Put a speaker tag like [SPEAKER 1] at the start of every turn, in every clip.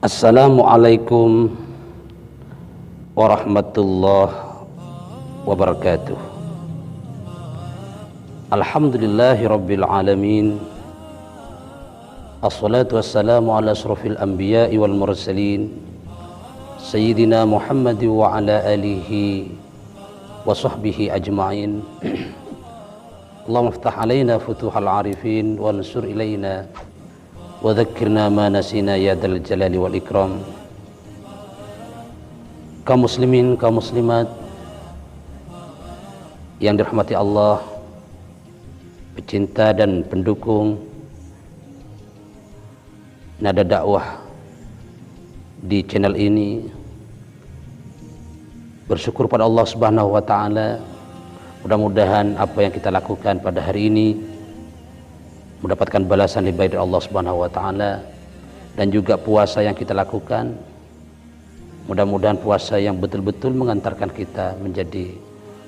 [SPEAKER 1] Assalamualaikum warahmatullahi wabarakatuh. Alhamdulillahi rabbil alamin. Assalatu wassalamu ala asrafil anbiya'i wal mursalin Sayyidina Muhammad wa ala alihi wa sahbihi ajma'in. Allahumma iftah alaina futuhal arifin wa ansur ilaina wa dhakkirna ma nasina ya dal jalali wal ikram. Kaum muslimin, kaum muslimat yang dirahmati Allah, pecinta dan pendukung Nada Dakwah di channel ini, bersyukur pada Allah Subhanahu wa taala. Mudah-mudahan apa yang kita lakukan pada hari ini mendapatkan balasan lebih baik dari Allah Subhanahu wa taala, dan juga puasa yang kita lakukan, mudah-mudahan puasa yang betul-betul mengantarkan kita menjadi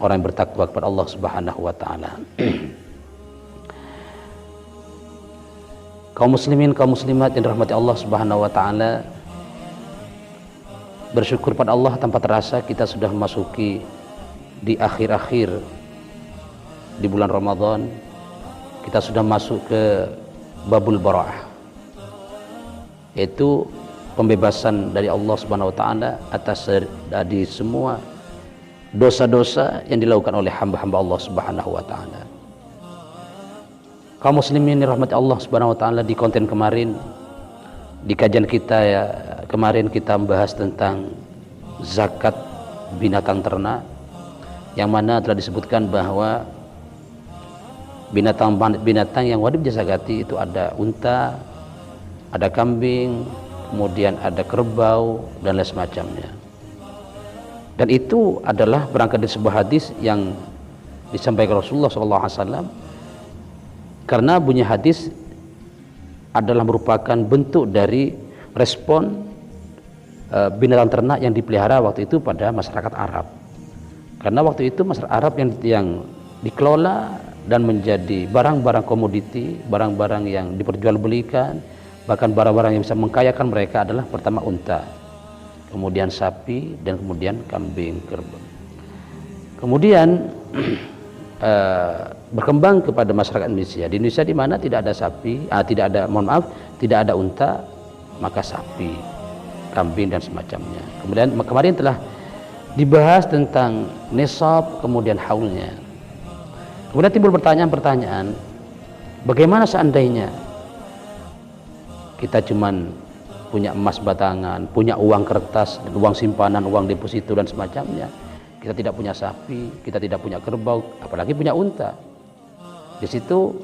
[SPEAKER 1] orang yang bertakwa kepada Allah Subhanahu wa taala. Kaum muslimin, kaum muslimat yang dirahmati Allah Subhanahu wa taala, bersyukur pada Allah tanpa terasa kita sudah memasuki di akhir-akhir di bulan Ramadan. Kita sudah masuk ke babul bara'ah, yaitu pembebasan dari Allah Subhanahu wa taala atas dari semua dosa-dosa yang dilakukan oleh hamba-hamba Allah Subhanahu wa taala. Kaum muslimin dirahmati Allah Subhanahu wa taala, di konten kemarin, di kajian kita ya, kemarin kita membahas tentang zakat binatang ternak, yang mana telah disebutkan bahwa binatang yang wajib dizakati itu ada unta, ada kambing, kemudian ada kerbau dan lain semacamnya. Dan itu adalah berangkat dari sebuah hadis yang disampaikan Rasulullah SAW, karena bunyi hadis adalah merupakan bentuk dari respon binatang ternak yang dipelihara waktu itu pada masyarakat Arab. Karena waktu itu masyarakat Arab yang dikelola dan menjadi barang-barang komoditi, barang-barang yang diperjualbelikan, bahkan barang-barang yang bisa mengkayakan mereka adalah pertama unta, kemudian sapi, dan kemudian kambing, kerbau. Kemudian berkembang kepada masyarakat Indonesia. Di Indonesia di mana tidak ada sapi, tidak ada unta, maka sapi, kambing dan semacamnya. Kemudian kemarin telah dibahas tentang nisab, kemudian haulnya. Kemudian timbul pertanyaan-pertanyaan, bagaimana seandainya kita cuman punya emas batangan, punya uang kertas, uang simpanan, uang deposito dan semacamnya. Kita tidak punya sapi, kita tidak punya kerbau, apalagi punya unta. Di situ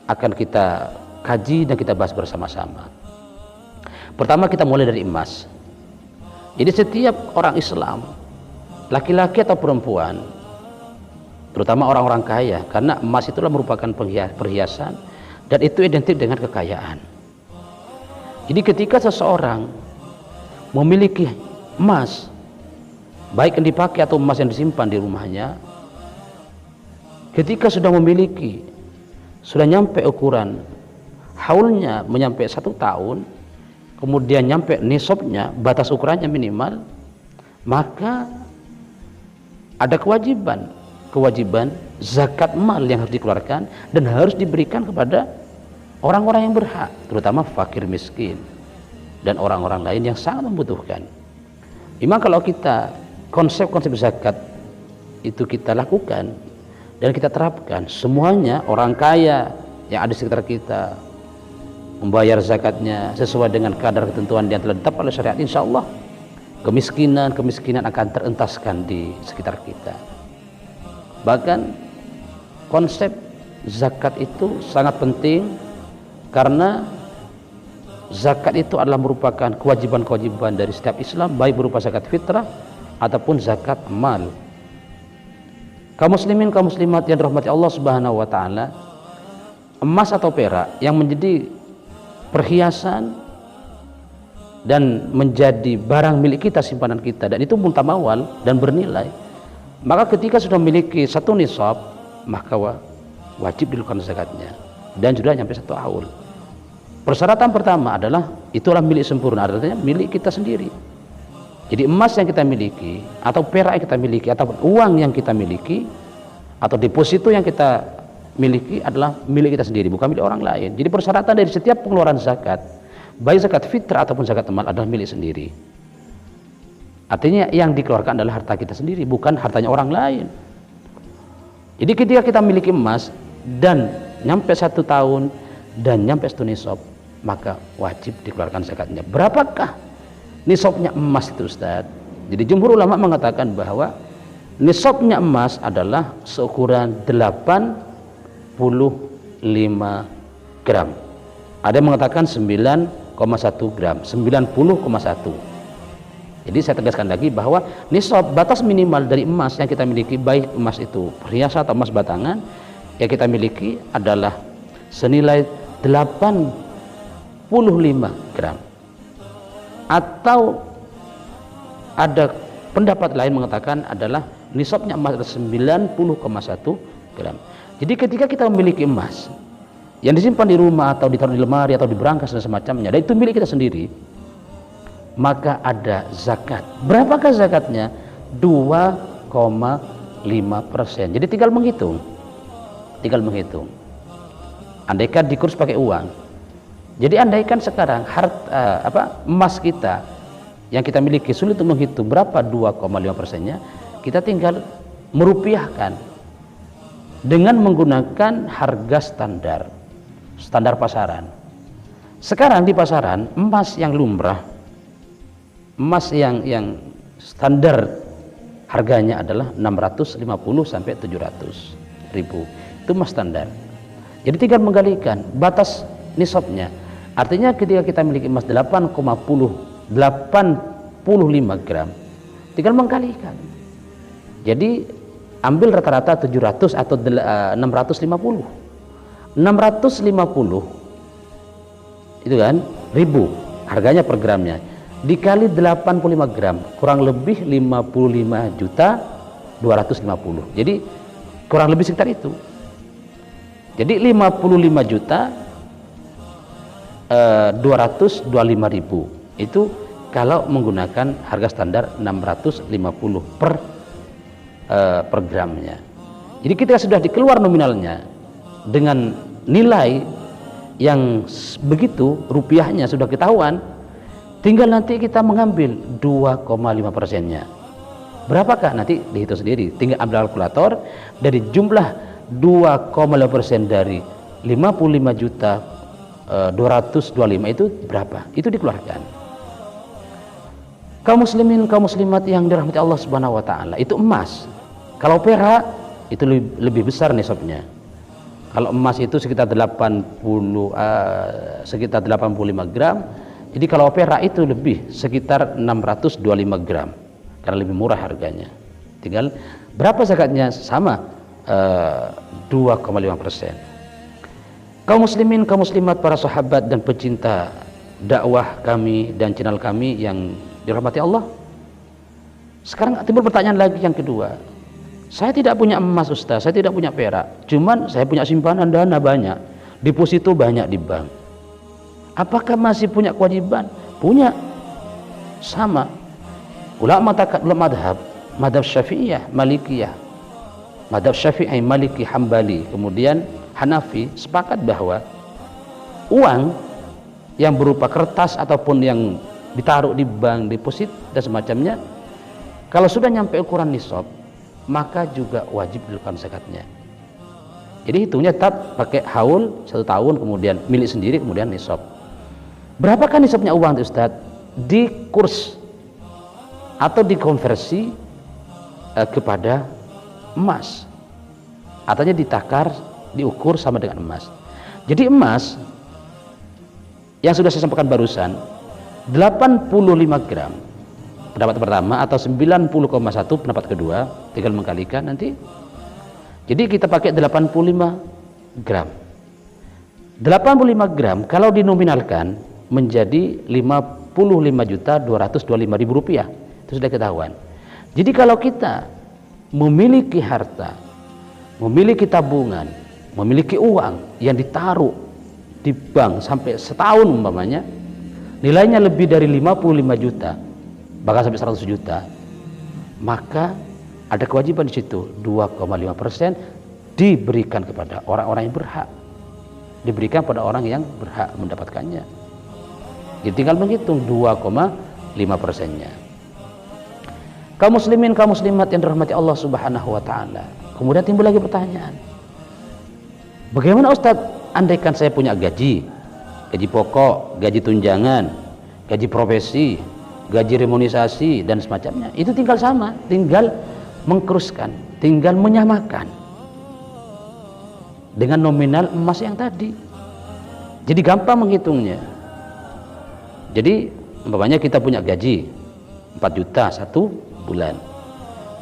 [SPEAKER 1] akan kita kaji dan kita bahas bersama-sama. Pertama kita mulai dari emas. Jadi setiap orang Islam, laki-laki atau perempuan, terutama orang-orang kaya, karena emas itulah merupakan perhiasan dan itu identik dengan kekayaan. Jadi ketika seseorang memiliki emas, baik yang dipakai atau emas yang disimpan di rumahnya, ketika sudah memiliki, sudah nyampe ukuran haulnya, menyampe 1 tahun, kemudian nyampe nisabnya, batas ukurannya minimal, maka ada kewajiban zakat mal yang harus dikeluarkan dan harus diberikan kepada orang-orang yang berhak, terutama fakir miskin dan orang-orang lain yang sangat membutuhkan. Memang kalau kita konsep-konsep zakat itu kita lakukan dan kita terapkan, semuanya orang kaya yang ada di sekitar kita membayar zakatnya sesuai dengan kadar ketentuan yang telah ditetapkan oleh syariat, insya Allah kemiskinan akan terentaskan di sekitar kita. Bahkan konsep zakat itu sangat penting, karena zakat itu adalah merupakan kewajiban-kewajiban dari setiap Islam, baik berupa zakat fitrah ataupun zakat mal. Kaum muslimin, kaum muslimat yang dirahmati Allah Subhanahu wa taala, emas atau perak yang menjadi perhiasan dan menjadi barang milik kita, simpanan kita, dan itu multamawal dan bernilai, maka ketika sudah memiliki 1 nisab, maka wajib dilakukan zakatnya, dan sudah sampai 1 haul. Persyaratan pertama adalah itulah milik sempurna, artinya milik kita sendiri. Jadi emas yang kita miliki, atau perak yang kita miliki, atau uang yang kita miliki, atau deposito yang kita miliki adalah milik kita sendiri, bukan milik orang lain. Jadi persyaratan dari setiap pengeluaran zakat, baik zakat fitrah ataupun zakat emas, adalah milik sendiri. Artinya yang dikeluarkan adalah harta kita sendiri, bukan hartanya orang lain. Jadi ketika kita miliki emas dan nyampe 1 tahun dan nyampe 1 nisab, maka wajib dikeluarkan zakatnya. Berapakah nisabnya emas itu, Ustaz? Jadi jumhur ulama mengatakan bahwa nisabnya emas adalah seukuran 85 gram. Ada yang mengatakan 9,1 gram, 90,1. Jadi saya tegaskan lagi bahwa nisab, batas minimal dari emas yang kita miliki, baik emas itu perhiasan atau emas batangan, yang kita miliki adalah senilai 85 gram. Atau ada pendapat lain mengatakan adalah nisabnya emas adalah 90,1 gram. Jadi ketika kita memiliki emas yang disimpan di rumah atau ditaruh di lemari atau di berangkas dan semacamnya, dan itu milik kita sendiri, maka ada zakat. Berapakah zakatnya? 2,5%. Jadi tinggal menghitung. Andaikan dikurs pakai uang. Jadi andaikan sekarang emas kita yang kita miliki sulit untuk menghitung berapa 2,5%-nya, kita tinggal merupiahkan dengan menggunakan harga standar pasaran. Sekarang di pasaran emas yang lumrah, emas yang standar harganya adalah 650 sampai 700 ribu. Itu emas standar. Jadi tinggal menggalikan batas nisabnya. Artinya ketika kita memiliki emas 85 gram, tinggal mengkalikan. Jadi ambil rata-rata 700 atau 650. 650 itu kan ribu harganya per gramnya, dikali 85 gram, kurang lebih 55.250. Jadi kurang lebih sekitar itu. Jadi 55.225.000 itu kalau menggunakan harga standar 650 per gramnya. Jadi kita sudah dikeluar nominalnya dengan nilai yang begitu, rupiahnya sudah ketahuan, tinggal nanti kita mengambil 2,5%-nya. Berapakah? Nanti dihitung sendiri, tinggal ambil kalkulator, dari jumlah 2,5% dari 55.225 itu berapa? Itu dikeluarkan. Kaum muslimin, kaum muslimat yang dirahmati Allah Subhanahu wa taala, itu emas. Kalau perak itu lebih besar nisabnya. Kalau emas itu sekitar 85 gram. Jadi kalau perak itu lebih, sekitar 625 gram, karena lebih murah harganya. Tinggal berapa zakatnya? Sama, 2,5%. Kaum muslimin, kaum muslimat, para sahabat dan pecinta dakwah kami dan channel kami yang dirahmati Allah. Sekarang timbul pertanyaan lagi yang kedua. Saya tidak punya emas, Ustaz, saya tidak punya perak, cuman saya punya simpanan dana banyak, deposito banyak di bank. Apakah masih punya kewajiban? Punya. Sama. Ulama madhab Syafi'iyah, Malikiyah, madhab Syafi'i, Maliki, Hambali, kemudian Hanafi sepakat bahwa uang yang berupa kertas ataupun yang ditaruh di bank, deposit dan semacamnya, kalau sudah nyampe ukuran nisab, maka juga wajib dilakukan zakatnya. Jadi hitungnya tetap pakai haul 1 tahun, kemudian milik sendiri, kemudian nisab. Berapakah nisabnya uang itu, Ustaz? Di kurs atau dikonversi kepada emas, artinya ditakar, diukur sama dengan emas. Jadi emas yang sudah saya sampaikan barusan 85 gram pendapat pertama, atau 90,1 pendapat kedua, tinggal mengkalikan nanti. Jadi kita pakai 85 gram. 85 gram kalau dinominalkan menjadi 55.225.000 rupiah. Itu sudah ketahuan. Jadi kalau kita memiliki harta, memiliki tabungan, memiliki uang yang ditaruh di bank sampai setahun umpamanya, nilainya lebih dari 55 juta, bahkan sampai 100 juta, maka ada kewajiban di situ 2,5% diberikan kepada orang-orang yang berhak, diberikan pada orang yang berhak mendapatkannya. Jadi tinggal menghitung 2,5%-nya. Kaum muslimin, kaum muslimat yang dirahmati Allah Subhanahu wa taala. Kemudian timbul lagi pertanyaan. Bagaimana Ustaz, andaikan saya punya gaji pokok, gaji tunjangan, gaji profesi, gaji remunerasi dan semacamnya. Itu tinggal sama, tinggal mengkuruskan, tinggal menyamakan dengan nominal emas yang tadi. Jadi gampang menghitungnya. Jadi umpamanya kita punya gaji 4 juta satu bulan.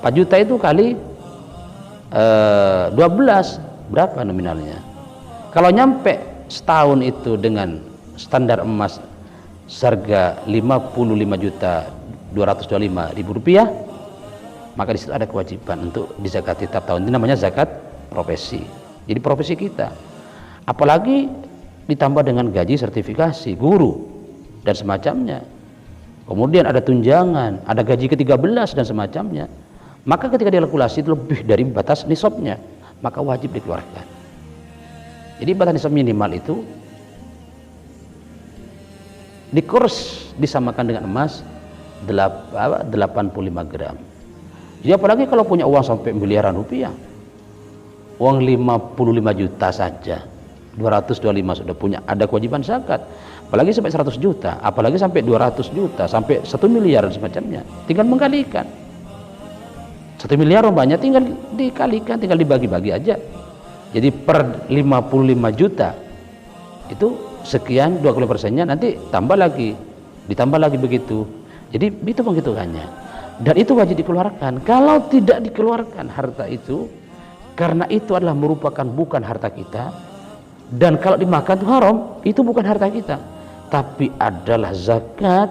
[SPEAKER 1] 4 juta itu kali 12 berapa nominalnya? Kalau nyampe setahun itu dengan standar emas seharga 55.225.000 rupiah, maka di situ ada kewajiban untuk dizakati tiap tahun. Ini namanya zakat profesi. Jadi profesi kita. Apalagi ditambah dengan gaji sertifikasi guru dan semacamnya. Kemudian ada tunjangan, ada gaji ke-13 dan semacamnya. Maka ketika dikalkulasi lebih dari batas nisabnya, maka wajib dikeluarkan. Jadi batas nisab minimal itu dikurs disamakan dengan emas 85 gram. Jadi apalagi kalau punya uang sampai miliaran rupiah, uang 55 juta saja, 225 sudah punya, ada kewajiban zakat. Apalagi sampai 100 juta, apalagi sampai 200 juta, sampai 1 miliar dan semacamnya. Tinggal mengkalikan. 1 miliar banyak, tinggal dikalikan, tinggal dibagi-bagi aja. Jadi per 55 juta itu sekian, 20%-nya nanti tambah lagi, ditambah lagi begitu. Jadi itu penghitungannya. Dan itu wajib dikeluarkan. Kalau tidak dikeluarkan harta itu, karena itu adalah merupakan bukan harta kita, dan kalau dimakan itu haram, itu bukan harta kita, tapi adalah zakat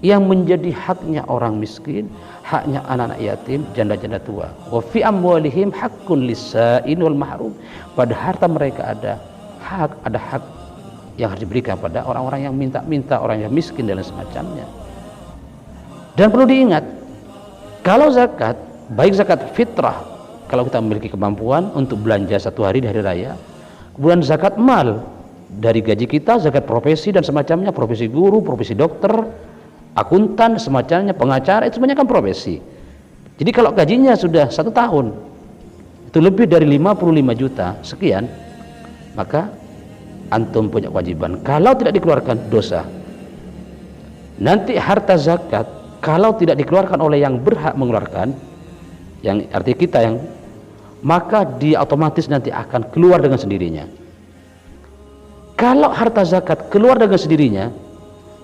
[SPEAKER 1] yang menjadi haknya orang miskin, haknya anak-anak yatim, janda-janda tua. Wa fi amwalihim haqqun lis-sa'il wal mahrum. Pada harta mereka ada hak yang harus diberikan pada orang-orang yang minta-minta, orang yang miskin dan semacamnya. Dan perlu diingat, kalau zakat, baik zakat fitrah, kalau kita memiliki kemampuan untuk belanja satu hari di hari raya, kemudian zakat mal dari gaji kita, zakat profesi dan semacamnya, profesi guru, profesi dokter, akuntan, semacamnya, pengacara, itu semuanya kan profesi. Jadi kalau gajinya sudah 1 tahun itu lebih dari 55 juta sekian, maka antum punya kewajiban. Kalau tidak dikeluarkan, dosa. Nanti harta zakat kalau tidak dikeluarkan oleh yang berhak mengeluarkan, yang arti kita, yang maka dia otomatis nanti akan keluar dengan sendirinya. Kalau harta zakat keluar dengan sendirinya,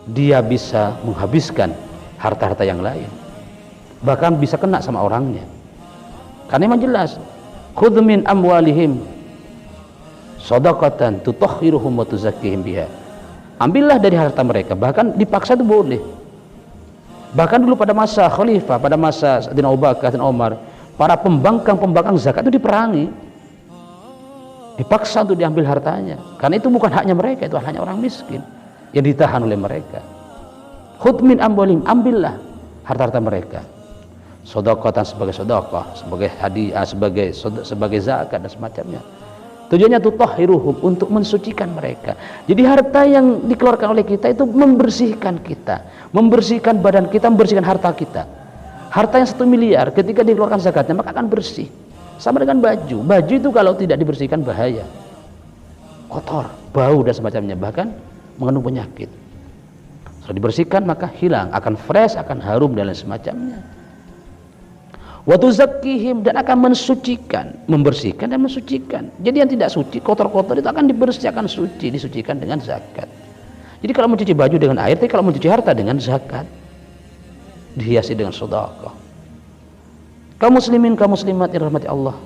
[SPEAKER 1] dia bisa menghabiskan harta-harta yang lain, bahkan bisa kena sama orangnya. Karena memang jelas, khudz min amwalihim shadaqatan tutahhiruhum wa tuzakkihim biha. Ambillah dari harta mereka, bahkan dipaksa itu boleh. Bahkan dulu pada masa khalifah, pada masa Sayyidina Abu Bakar dan Umar, para pembangkang zakat itu diperangi, dipaksa untuk diambil hartanya, karena itu bukan haknya mereka, itu hanya orang miskin yang ditahan oleh mereka. Khudz min amwalihim, ambillah harta-harta mereka, sedekahtan sebagai sedekah, sebagai hadiah, sebagai zakat dan semacamnya. Tujuannya tutahhiruhum, untuk mensucikan mereka. Jadi harta yang dikeluarkan oleh kita itu membersihkan kita, membersihkan badan kita, membersihkan harta kita. Harta yang 1 miliar ketika dikeluarkan zakatnya maka akan bersih. Sama dengan baju. Baju itu kalau tidak dibersihkan bahaya, kotor, bau dan semacamnya, bahkan mengandung penyakit. Setelah dibersihkan maka hilang, akan fresh, akan harum dan lain semacamnya. Wa tuzakkihim, dan akan mensucikan, membersihkan dan mensucikan. Jadi yang tidak suci, kotor-kotor itu akan dibersihkan, suci, disucikan dengan zakat. Jadi kalau mencuci baju dengan air, tapi kalau mencuci harta dengan zakat, dihiasi dengan sedekah. Kaum muslimin, kaum muslimat yang dirahmati Allah,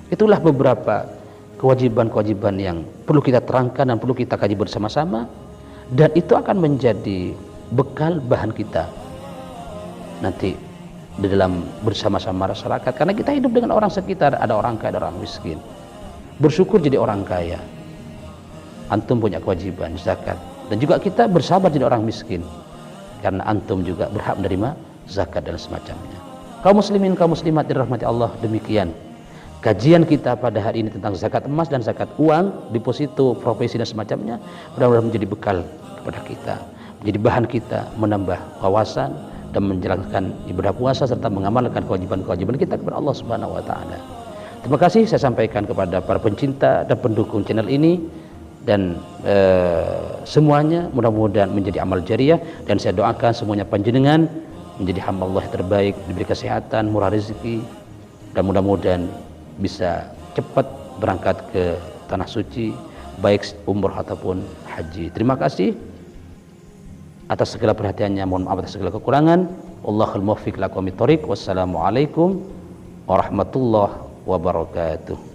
[SPEAKER 1] itulah beberapa kewajiban-kewajiban yang perlu kita terangkan dan perlu kita kaji bersama-sama, dan itu akan menjadi bekal bahan kita nanti di dalam bersama-sama masyarakat. Karena kita hidup dengan orang sekitar, ada orang kaya, ada orang miskin. Bersyukur jadi orang kaya, antum punya kewajiban zakat, dan juga kita bersabar jadi orang miskin karena antum juga berhak menerima zakat dan semacamnya. Kaum muslimin, kaum muslimat dirahmati Allah, demikian kajian kita pada hari ini tentang zakat emas dan zakat uang, deposito, profesi dan semacamnya. Mudah-mudahan menjadi bekal kepada kita, menjadi bahan kita menambah wawasan dan menjalankan ibadah puasa serta mengamalkan kewajiban-kewajiban kita kepada Allah Subhanahu wa taala. Terima kasih saya sampaikan kepada para pencinta dan pendukung channel ini, dan semuanya mudah-mudahan menjadi amal jariah, dan saya doakan semuanya panjenengan menjadi hamba Allah yang terbaik, diberi kesehatan, murah rezeki, dan mudah-mudahan bisa cepat berangkat ke tanah suci, baik umroh ataupun haji. Terima kasih atas segala perhatiannya, mohon maaf atas segala kekurangan. Wallahul muwaffiq ila aqwamit thoriq. Wassalamualaikum warahmatullahi wabarakatuh.